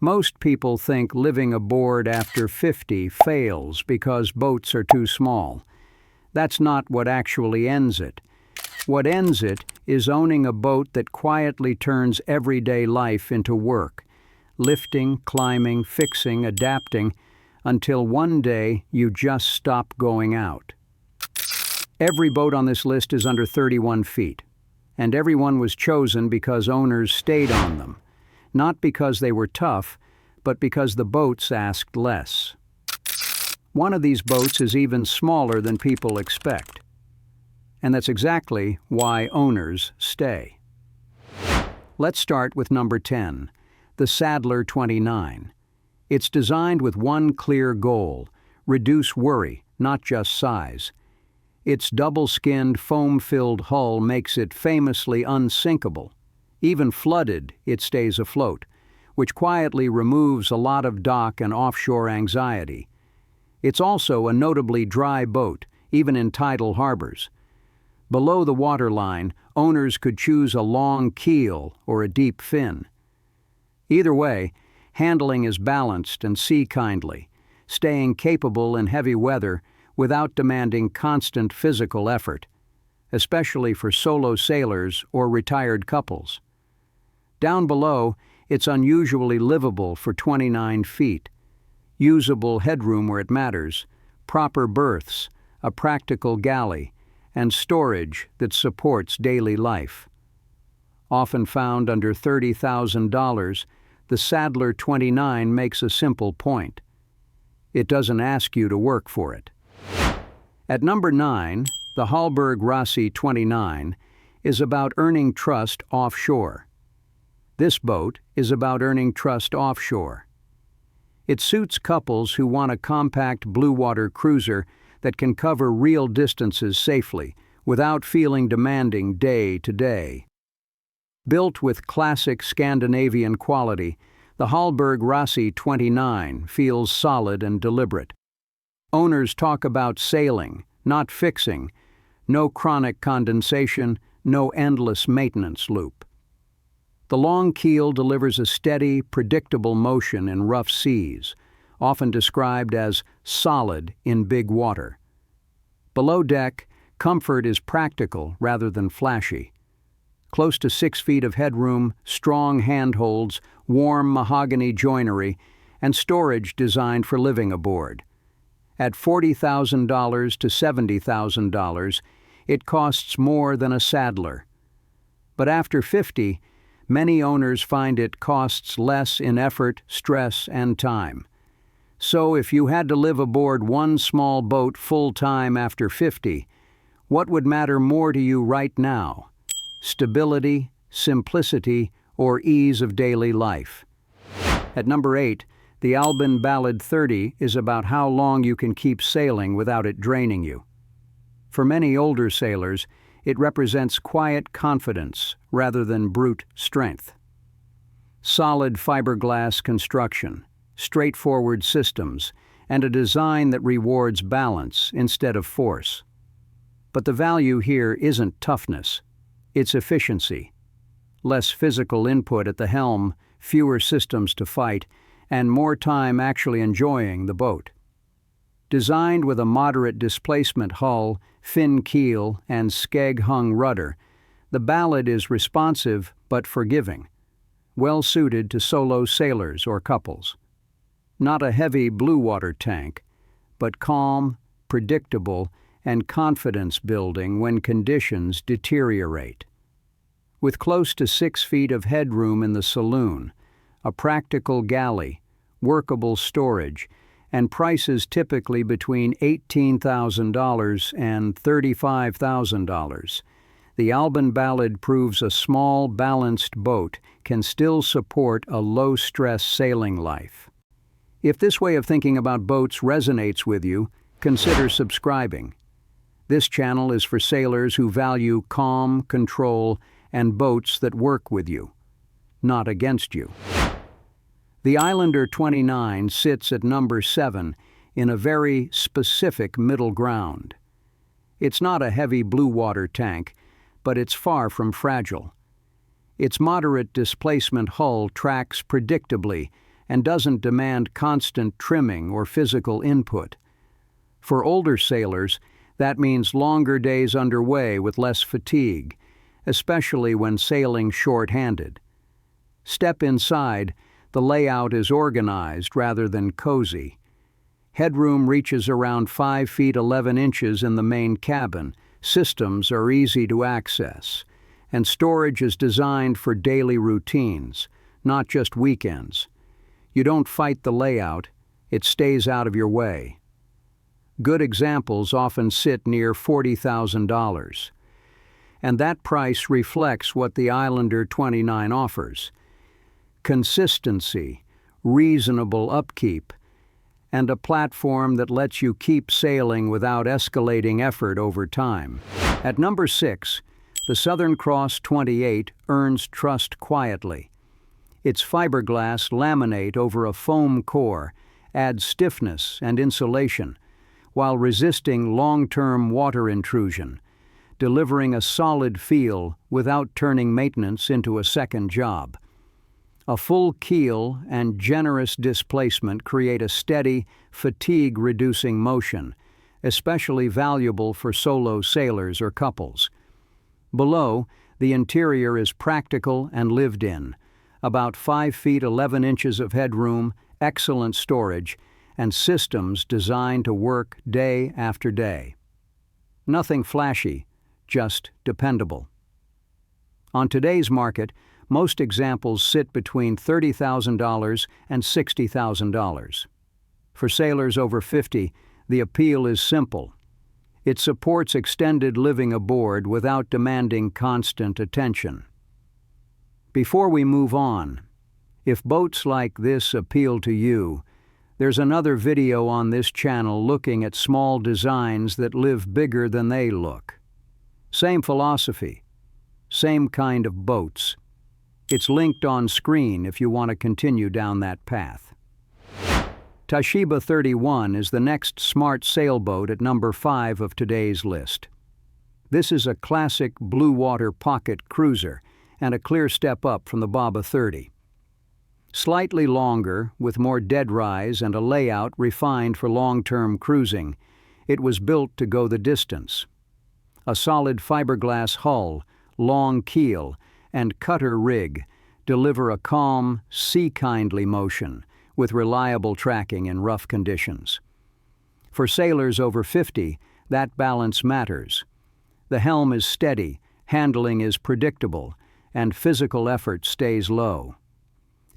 Most people think living aboard after 50 fails because boats are too small. That's not what actually ends it. What ends it is owning a boat that quietly turns everyday life into work, lifting, climbing, fixing, adapting, until one day you just stop going out. Every boat on this list is under 31 feet, and everyone was chosen because owners stayed on them, not because they were tough, but because the boats asked less. One of these boats is even smaller than people expect, and that's exactly why owners stay. Let's start with number 10, the Saddler 29. It's designed with one clear goal: reduce worry, not just size. Its double-skinned, foam-filled hull makes it famously unsinkable. Even flooded, it stays afloat, which quietly removes a lot of dock and offshore anxiety. It's also a notably dry boat, even in tidal harbors. Below the waterline, owners could choose a long keel or a deep fin. Either way, handling is balanced and sea-kindly, staying capable in heavy weather without demanding constant physical effort, especially for solo sailors or retired couples. Down below, it's unusually livable for 29 feet. Usable headroom where it matters, proper berths, a practical galley, and storage that supports daily life. Often found under $30,000, the Saddler 29 makes a simple point. It doesn't ask you to work for it. At number 9, the Hallberg Rossi 29 is about earning trust offshore. This boat is about earning trust offshore. It suits couples who want a compact blue water cruiser that can cover real distances safely without feeling demanding day to day. Built with classic Scandinavian quality, the Hallberg Rossi 29 feels solid and deliberate. Owners talk about sailing, not fixing, no chronic condensation, no endless maintenance loop. The long keel delivers a steady, predictable motion in rough seas, often described as solid in big water. Below deck, comfort is practical rather than flashy. Close to 6 feet of headroom, strong handholds, warm mahogany joinery, and storage designed for living aboard. At $40,000 to $70,000, it costs more than a Saddler. But after 50, many owners find it costs less in effort, stress, and time. So if you had to live aboard one small boat full-time after 50, what would matter more to you right now? Stability, simplicity, or ease of daily life? At number 8, the Albin Ballad 30 is about how long you can keep sailing without it draining you. For many older sailors, it represents quiet confidence rather than brute strength. Solid fiberglass construction, straightforward systems, and a design that rewards balance instead of force. But the value here isn't toughness, it's efficiency. Less physical input at the helm, fewer systems to fight, and more time actually enjoying the boat. Designed with a moderate displacement hull, fin keel, and skeg-hung rudder, the Ballad is responsive but forgiving, well suited to solo sailors or couples. Not a heavy blue water tank, but calm, predictable, and confidence-building when conditions deteriorate. With close to 6 feet of headroom in the saloon, a practical galley, workable storage, and prices typically between $18,000 and $35,000, the Albin Ballad proves a small, balanced boat can still support a low-stress sailing life. If this way of thinking about boats resonates with you, consider subscribing. This channel is for sailors who value calm, control, and boats that work with you, not against you. The Islander 29 sits at number 7 in a very specific middle ground. It's not a heavy blue water tank, but it's far from fragile. Its moderate displacement hull tracks predictably and doesn't demand constant trimming or physical input. For older sailors, that means longer days underway with less fatigue, especially when sailing short-handed. Step inside, the layout is organized rather than cozy. Headroom reaches around 5 feet 11 inches in the main cabin. Systems are easy to access, and storage is designed for daily routines, not just weekends. You don't fight the layout, it stays out of your way. Good examples often sit near $40,000. And that price reflects what the Islander 29 offers: consistency, reasonable upkeep, and a platform that lets you keep sailing without escalating effort over time. At number 6, the Southern Cross 28 earns trust quietly. Its fiberglass laminate over a foam core adds stiffness and insulation, while resisting long-term water intrusion, delivering a solid feel without turning maintenance into a second job. A full keel and generous displacement create a steady, fatigue-reducing motion, especially valuable for solo sailors or couples. Below, the interior is practical and lived in. About 5 feet 11 inches of headroom, excellent storage, and systems designed to work day after day. Nothing flashy, just dependable. On today's market, most examples sit between $30,000 and $60,000. For sailors over 50, the appeal is simple. It supports extended living aboard without demanding constant attention. Before we move on, if boats like this appeal to you, there's another video on this channel looking at small designs that live bigger than they look. Same philosophy, same kind of boats. It's linked on screen if you want to continue down that path. Tashiba 31 is the next smart sailboat at number 5 of today's list. This is a classic blue water pocket cruiser and a clear step up from the Baba 30. Slightly longer, with more deadrise and a layout refined for long-term cruising, it was built to go the distance. A solid fiberglass hull, long keel, and cutter rig deliver a calm, sea-kindly motion with reliable tracking in rough conditions. For sailors over 50, that balance matters. The helm is steady, handling is predictable, and physical effort stays low.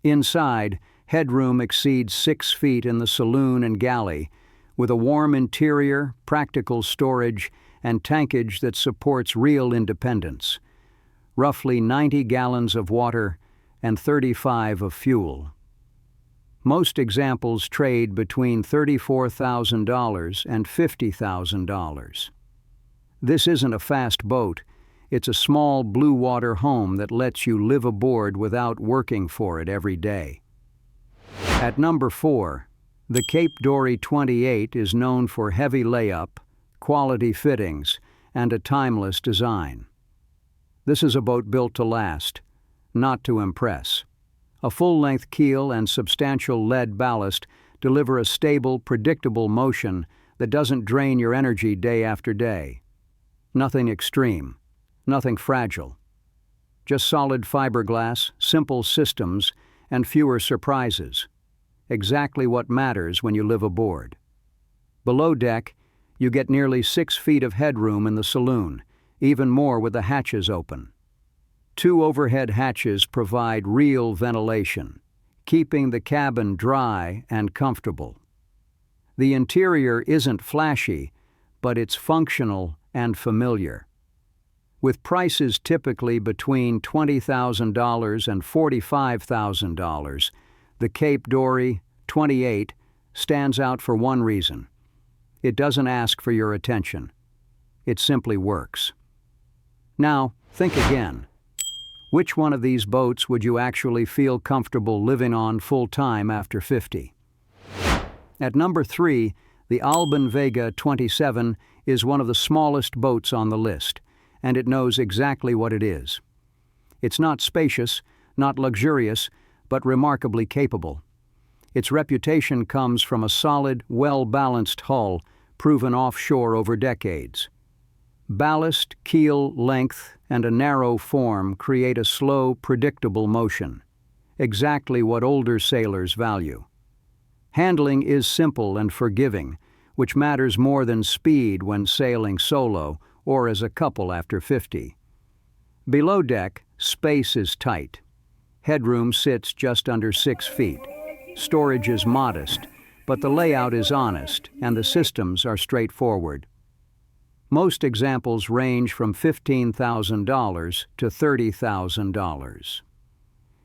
Inside, headroom exceeds 6 feet in the saloon and galley, with a warm interior, practical storage, and tankage that supports real independence. Roughly 90 gallons of water and 35 of fuel. Most examples trade between $34,000 and $50,000. This isn't a fast boat. It's a small blue water home that lets you live aboard without working for it every day. At number 4, the Cape Dory 28 is known for heavy layup, quality fittings, and a timeless design. This is a boat built to last, not to impress. A full-length keel and substantial lead ballast deliver a stable, predictable motion that doesn't drain your energy day after day. Nothing extreme. Nothing fragile. Just solid fiberglass, simple systems, and fewer surprises. Exactly what matters when you live aboard. Below deck, you get nearly 6 feet of headroom in the saloon, even more with the hatches open. 2 overhead hatches provide real ventilation, keeping the cabin dry and comfortable. The interior isn't flashy, but it's functional and familiar. With prices typically between $20,000 and $45,000, the Cape Dory 28 stands out for one reason. It doesn't ask for your attention. It simply works. Now, think again. Which one of these boats would you actually feel comfortable living on full-time after 50? At number 3, the Albin Vega 27 is one of the smallest boats on the list, and it knows exactly what it is. It's not spacious, not luxurious, but remarkably capable. Its reputation comes from a solid, well-balanced hull proven offshore over decades. Ballast, keel length, and a narrow form create a slow, predictable motion, exactly what older sailors value. Handling is simple and forgiving, which matters more than speed when sailing solo or as a couple after 50. Below deck, space is tight. Headroom sits just under 6 feet. Storage is modest, but the layout is honest and the systems are straightforward. Most examples range from $15,000 to $30,000.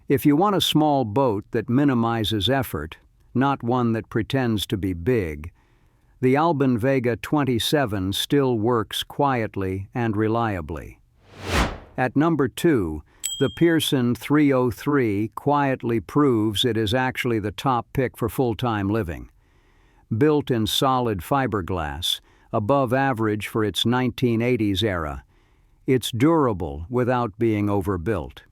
If you want a small boat that minimizes effort, not one that pretends to be big, the Albin Vega 27 still works quietly and reliably. At number 2, the Pearson 303 quietly proves it is actually the top pick for full-time living. Built in solid fiberglass, above average for its 1980s era, it's durable without being overbuilt.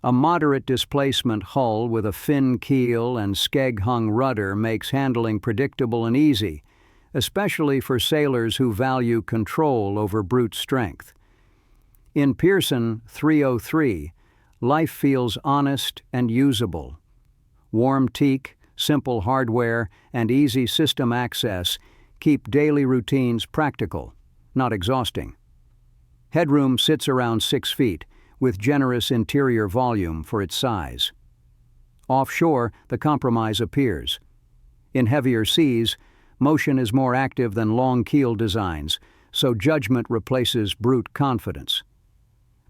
A moderate displacement hull with a fin keel and skeg-hung rudder makes handling predictable and easy, especially for sailors who value control over brute strength. In Pearson 303, life feels honest and usable. Warm teak, simple hardware, and easy system access keep daily routines practical, not exhausting. Headroom sits around 6 feet, with generous interior volume for its size. Offshore, the compromise appears. In heavier seas, motion is more active than long keel designs, so judgment replaces brute confidence.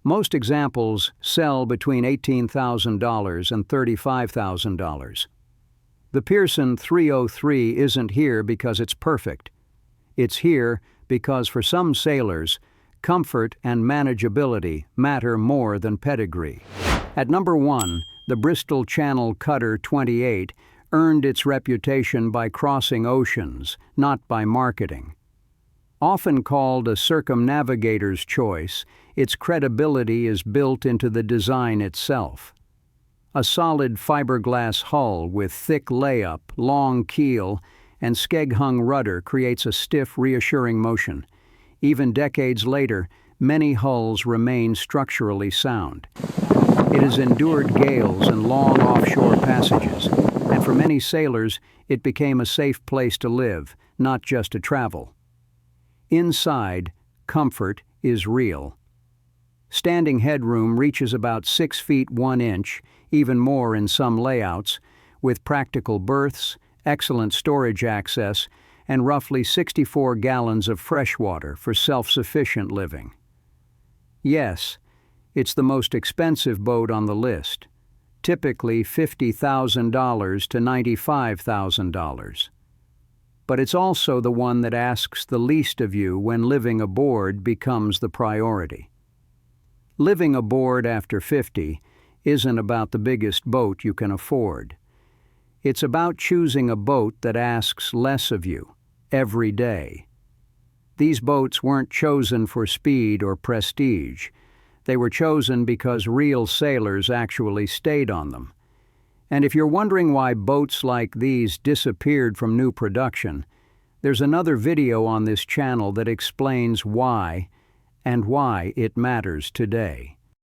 Most examples sell between $18,000 and $35,000. The Pearson 303 isn't here because it's perfect. It's here because for some sailors, comfort and manageability matter more than pedigree. At number 1, the Bristol Channel Cutter 28 earned its reputation by crossing oceans, not by marketing. Often called a circumnavigator's choice, its credibility is built into the design itself. A solid fiberglass hull with thick layup, long keel, and skeg-hung rudder creates a stiff, reassuring motion. Even decades later, many hulls remain structurally sound. It has endured gales and long offshore passages, and for many sailors, it became a safe place to live, not just to travel. Inside, comfort is real. Standing headroom reaches about 6 feet 1 inch, even more in some layouts, with practical berths, excellent storage access, and roughly 64 gallons of fresh water for self-sufficient living. Yes, it's the most expensive boat on the list, typically $50,000 to $95,000. But it's also the one that asks the least of you when living aboard becomes the priority. Living aboard after 50 isn't about the biggest boat you can afford. It's about choosing a boat that asks less of you every day. These boats weren't chosen for speed or prestige. They were chosen because real sailors actually stayed on them. And if you're wondering why boats like these disappeared from new production, there's another video on this channel that explains why and why it matters today.